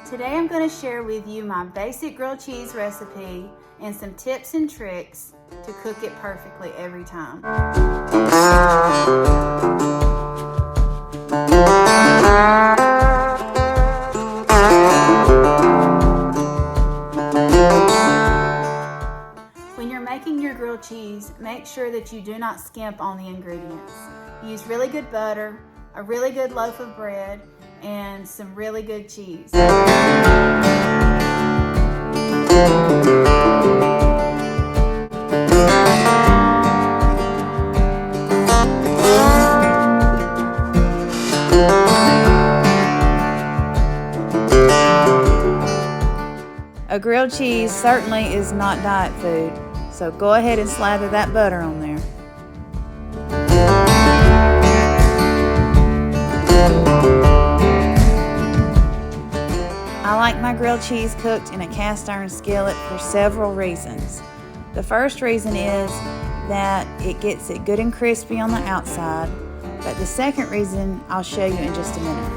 Today I'm going to share with you my basic grilled cheese recipe and some tips and tricks to cook it perfectly every time. When you're making your grilled cheese, make sure that you do not skimp on the ingredients. Use really good butter, a really good loaf of bread, and some really good cheese. A grilled cheese certainly is not diet food, so go ahead and slather that butter on there. I like my grilled cheese cooked in a cast iron skillet for several reasons. The first reason is that it gets it good and crispy on the outside, but the second reason I'll show you in just a minute.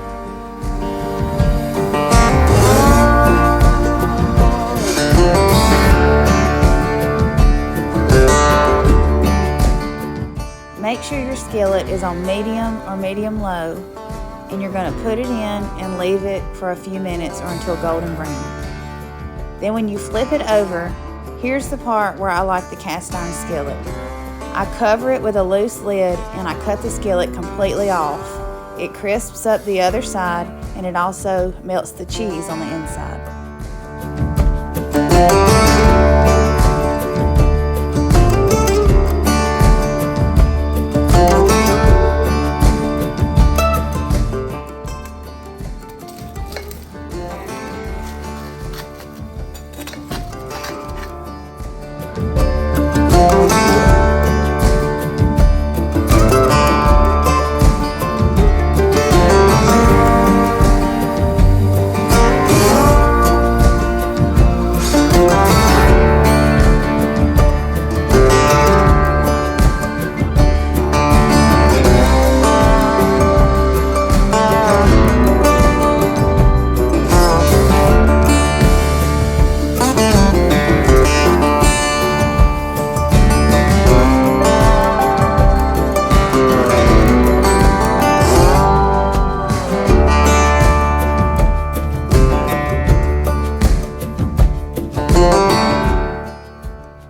Make sure your skillet is on medium or medium low, and you're going to put it in and leave it for a few minutes or until golden brown. Then when you flip it over, here's the part where I like the cast iron skillet. I cover it with a loose lid and I cut the skillet completely off. It crisps up the other side and it also melts the cheese on the inside.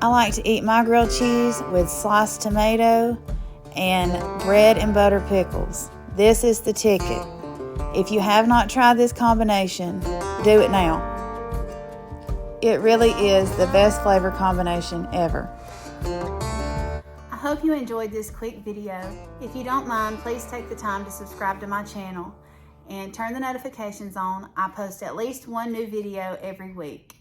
I like to eat my grilled cheese with sliced tomato and bread and butter pickles. This is the ticket. If you have not tried this combination, do it now. It really is the best flavor combination ever. I hope you enjoyed this quick video. If you don't mind, please take the time to subscribe to my channel and turn the notifications on. I post at least one new video every week.